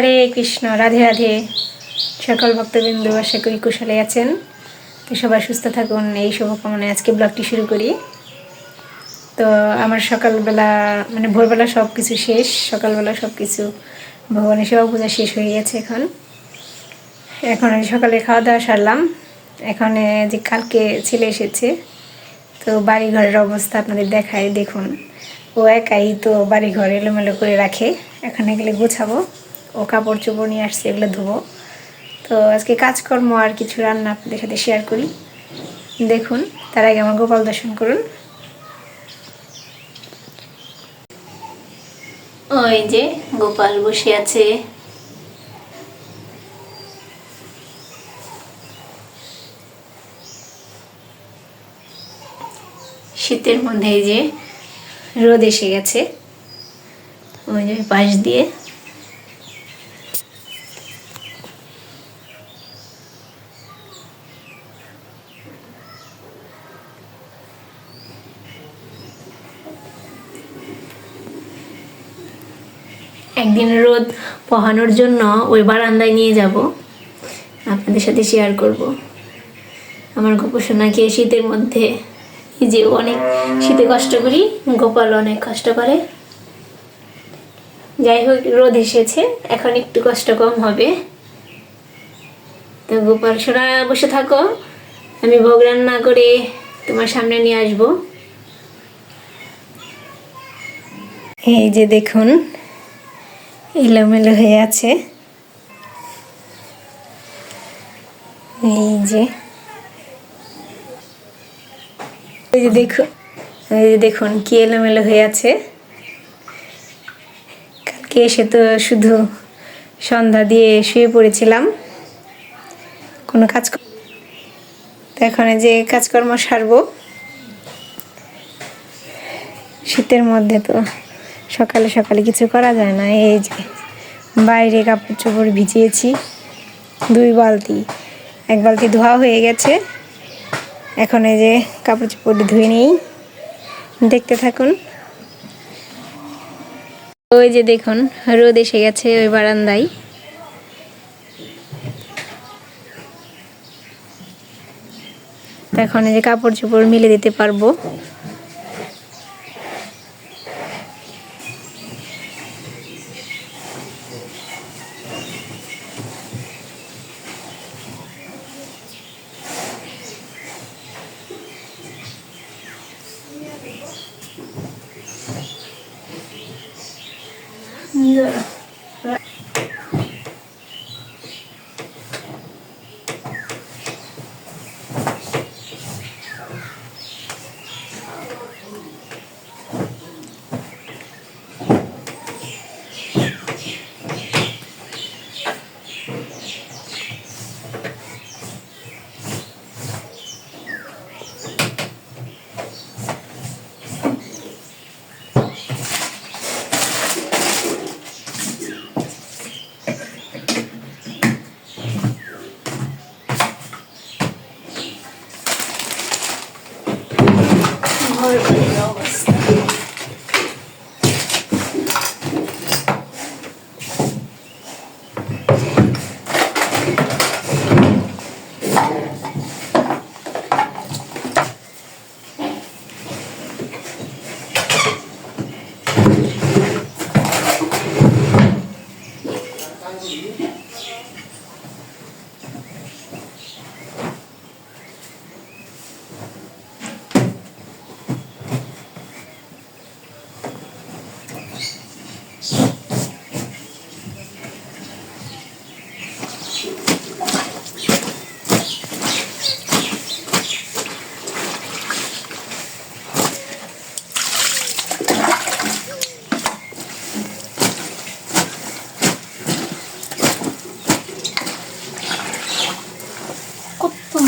হরে কৃষ্ণ, রাধে রাধে। সকল ভক্তবৃন্দু আশা করি কুশলে আছেন। তো সবাই সুস্থ থাকুন, এই শুভকামনায় আজকে ব্লগটি শুরু করি। তো আমার সকালবেলা ভোরবেলা সব কিছু শেষ, সকালবেলা সব কিছু ভগবানের সেবা পূজা শেষ হয়ে গেছে। এখন সকালে খাওয়া দাওয়া সারলাম। এখন যে কালকে ছেলে এসেছে, তো বাড়িঘরের অবস্থা আপনাদের দেখায়, দেখুন। ও একাই তো বাড়িঘর এলোমেলো করে রাখে। এখন এগুলো গোছাবো, ও কাপড় চোপড় নিয়ে আসছে, এগুলো ধোবো। তো আজকে কাজকর্ম আর কিছু রান্না আপনাদের সাথে শেয়ার করি, দেখুন। তার আগে আমার গোপাল দর্শন করুন। ওই যে গোপাল বসে আছে। শীতের মধ্যে এই যে রোদ এসে গেছে, ওই যে পাশ দিয়ে। একদিন রোদ পোহানোর জন্য ওই বারান্দায় নিয়ে যাব, আপনাদের সাথে শেয়ার করব। আমার গোপসোনাকে শীতের মধ্যে, এই যে অনেক শীতে কষ্ট করি, গোপাল অনেক কষ্ট করে। যাই হোক, রোদ এসেছে, এখন একটু কষ্ট কম হবে। তো গোপাল সোনা বসে থাকো, আমি ভোগ রান্না করে তোমার সামনে নিয়ে আসবো। এই যে দেখুন, এলোমেলো হয়ে আছে। এই যে দেখুন কি এলোমেলো হয়ে আছে। কালকে এসে তো শুধু সন্ধ্যা দিয়ে শুয়ে পড়েছিলাম, কোনো কাজ। তো এখন যে কাজকর্ম সারবো। শীতের মধ্যে তো সকালে সকালে কিছু করা যায় না। এই যে বাইরে কাপড় চোপড় ভিজিয়েছি 2 বালতি, 1 বালতি ধোয়া হয়ে গেছে। এখন এই যে কাপড় চোপড় ধুয়ে নিই, দেখতে থাকুন। ওই যে দেখুন, রোদ এসে গেছে ওই বারান্দায়। এখন এই যে কাপড় চোপড় মিলে দিতে পারবো। অবস্থা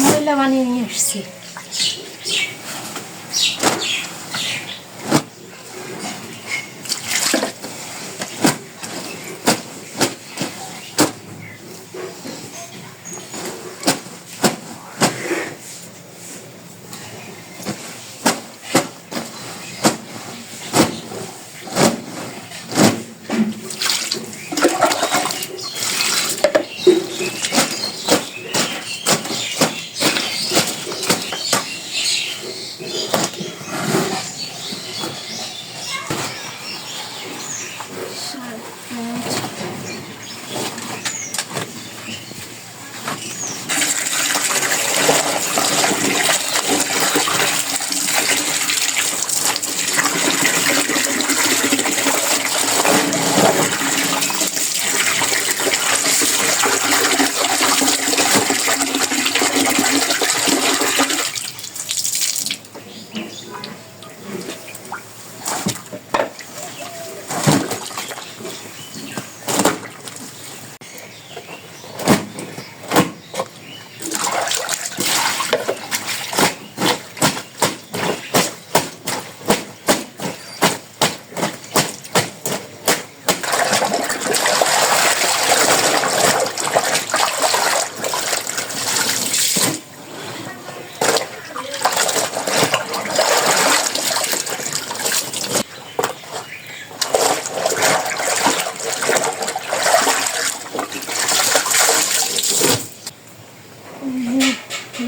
ময়লা বানিয়ে নিয়ে আসছি।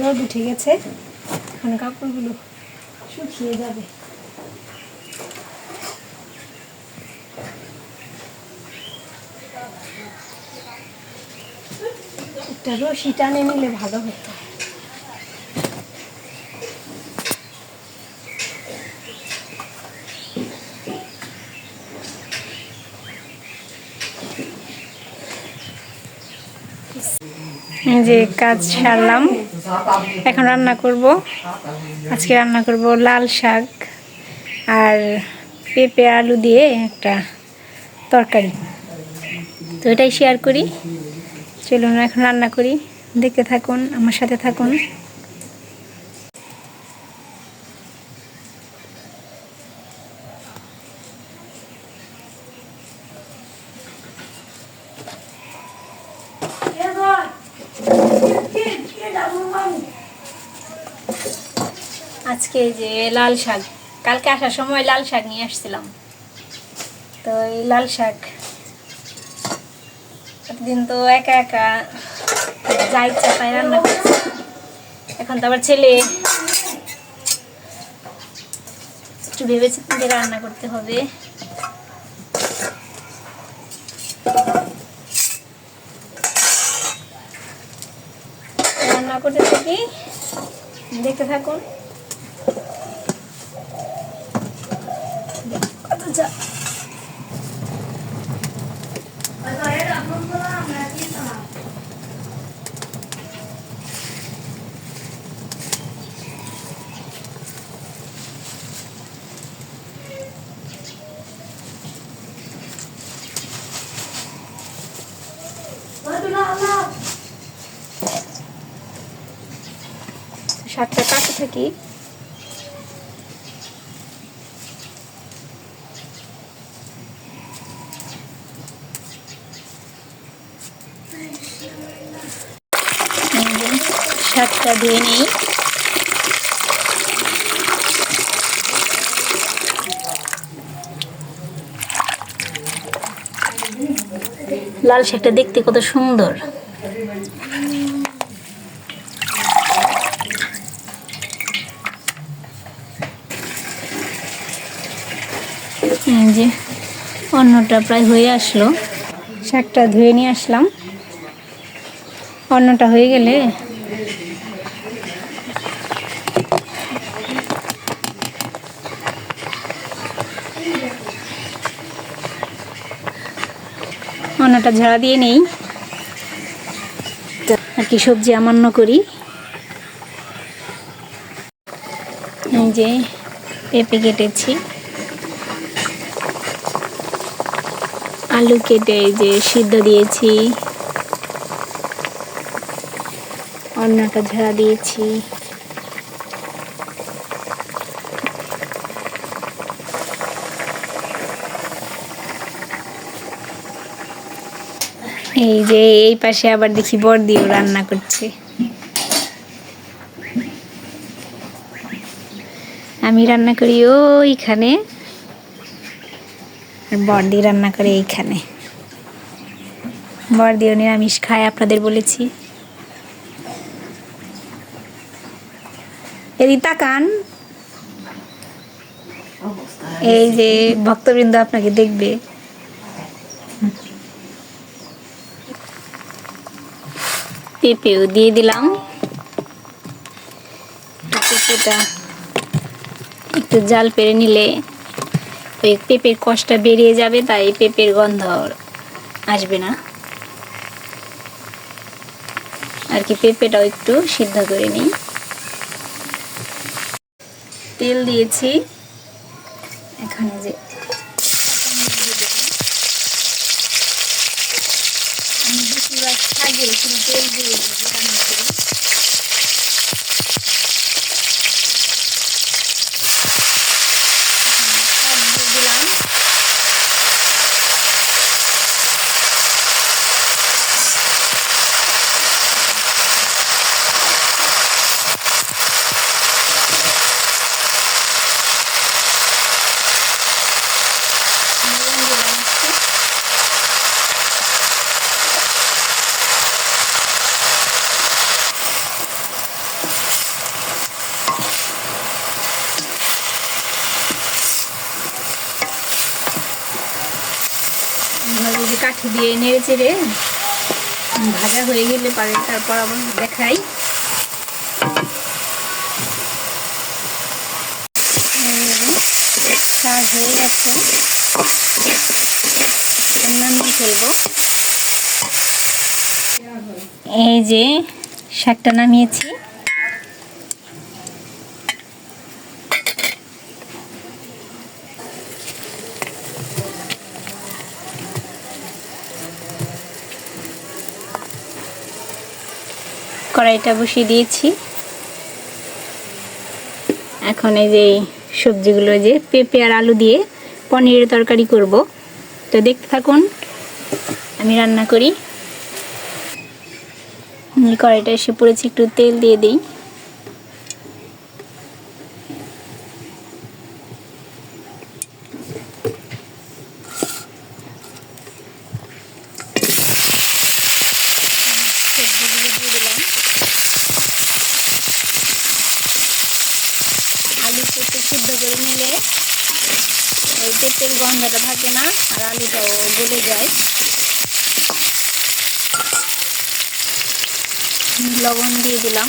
রোদ উঠে গেছে, এখন কাপড়গুলো শুকিয়ে যাবে। একটা রশি টানে নিলে ভালো হতো। যে কাজ সারলাম, এখন রান্না করব। আজকে রান্না করব লাল শাক আর পেঁপে আলু দিয়ে একটা তরকারি। তো এটাই শেয়ার করি, চলুন এখন রান্না করি, দেখতে থাকুন, আমার সাথে থাকুন। আজকে যে লাল শাক, কালকে আসার সময় লাল শাক নিয়ে আসছিলাম। তো এই লাল শাক প্রতিদিন তো একা একা যা ইচ্ছা তাই রান্না করছি। এখন তো আবার ছেলে, একটু ভেবে চিন্তে রান্না করতে হবে। রান্না করতে থাকি, দেখতে থাকুন। শাকটা কাটতে থাকি। শাকটা ধুয়ে নিই। লাল শাকটা দেখতে কত সুন্দর। এই যে অন্নটা প্রায় হয়ে আসলো, শাকটা ধুয়ে নিয়ে আসলাম। অন্নটা হয়ে গেলে অন্নটা ঝাড়া দিয়ে নেই, আর কি সবজি আমান্য করি। এই যে পেঁপে কেটেছি, আলু কেটে এই যে সিদ্ধ দিয়েছি, অন্নটা ঝাড়া দিয়েছি। এই যে এই পাশে আবার দেখি বড়দিও রান্না করছে। আমি রান্না করি ওইখানে, আর বড়দি রান্না করে এইখানে। বড়দিও নিরামিষ খায়, আপনাদের বলেছি। এদিকে তাকান, এই যে ভক্তবৃন্দ আপনাকে দেখবে। পেঁপেও দিয়ে দিলাম। পেঁপেটা একটু জাল পেরে নিলে ওই পেঁপের কষটা বেরিয়ে যাবে, তাই পেঁপের গন্ধ আসবে না আর কি। পেঁপেটাও একটু সিদ্ধ করে নিই। তেল দিয়েছি, এখানে যে আমি বেশিরভাগ শাকে শুধু তেল দিয়ে রান্না করি। যে কাঠি দিয়ে নেড়ে চেড়ে ভাজা হয়ে গেলে পারে তারপর আবার দেখাই। কাজ হয়ে গেছে, নামিয়ে ফেলবো। এই যে শাকটা নামিয়েছি। কড়াইটা বসিয়ে দিয়েছি। এখন এই যে সবজিগুলো, যে পেঁপে আর আলু দিয়ে পনিরের তরকারি করব, তো দেখতে থাকুন আমি রান্না করি। কড়াইটা এসে পড়েছি, একটু তেল দিয়ে দিই। সবজিগুলো দিয়ে দিলাম। আলু পেঁপে সিদ্ধ করে নিলে ওই পেঁপের গন্ধটা থাকে না আর আলুটাও গলে যায়। লবণ দিয়ে দিলাম,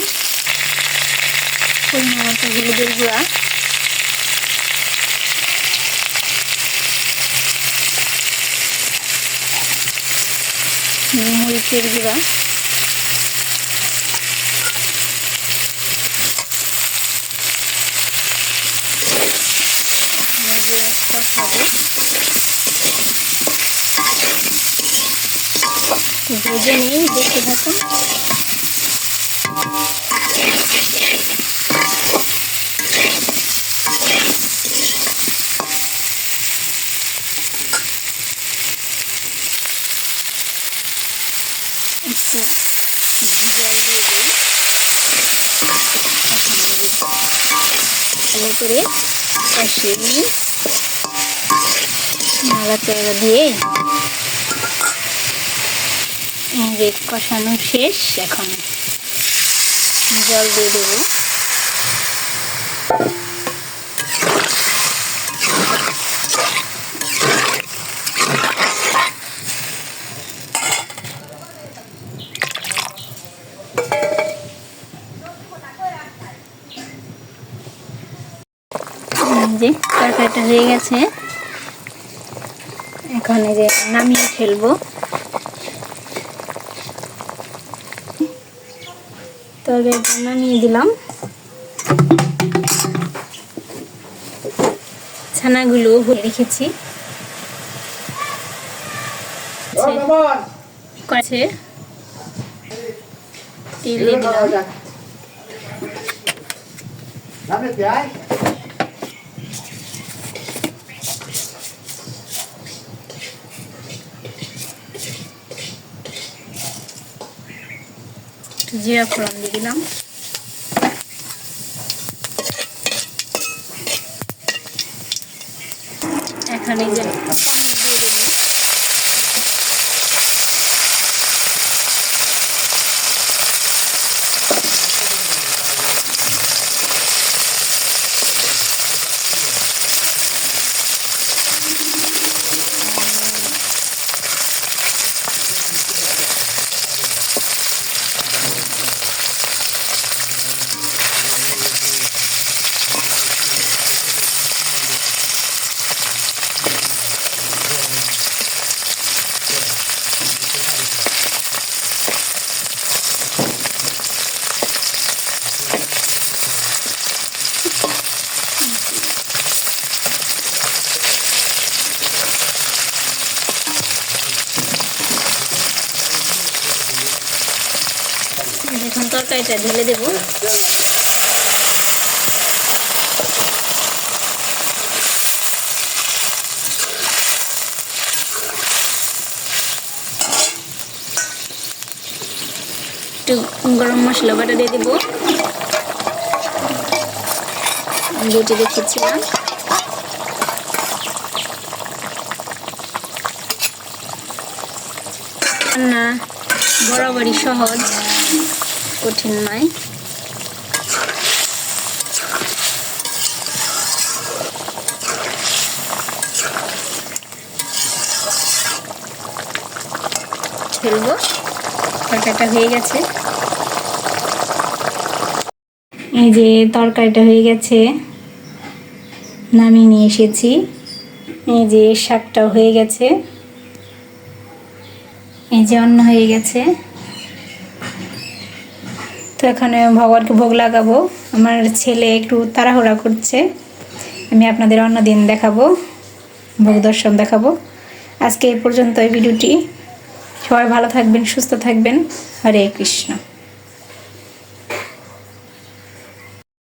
পরিমাণ মতো হলুদের গুঁড়া, মরিচের গুঁড়া, কষাবো। ভেজে নিই, দেখতে থাকুন। একটু জল দিয়ে দিই, ভালো করে কষিয়ে নিই। নাড়াচাড়া দিয়ে যে কষানো শেষ, এখন জল দিয়ে দেবো। যে তরকারিটা হয়ে গেছে, এখন এই যে নামিয়ে ফেলবো। তরকারিটা নামিয়ে দিলাম। ছানাগুলো ভরে রেখেছি, তেল দিয়ে দিলাম। জিরা ফোড়ন দিয়ে দিলাম। এখানে যে পনির দিয়ে দেবো। এখন তরকারিটা ঢেলে দেব। একটু গরম মশলা বাটা দিয়ে দেবো, বেটে রেখেছিলাম। রান্না বরাবরই সহজ, কঠিন নয়। ফেলবো, তরকারিটা হয়ে গেছে। এই যে তরকারিটা হয়ে গেছে, নামিয়ে নিয়ে এসেছি। এই যে শাকটাও হয়ে গেছে, এই যে অন্ন হয়ে গেছে। তো এখন ভগবানকে ভোগ লাগাবো। আমার ছেলে একটু তাড়াহুড়া করছে, আমি আপনাদের অন্য দিন দেখাবো, ভোগ দর্শন দেখাবো। আজকে এই পর্যন্ত এই ভিডিওটি। সবাই ভালো থাকবেন, সুস্থ থাকবেন। হরে কৃষ্ণ।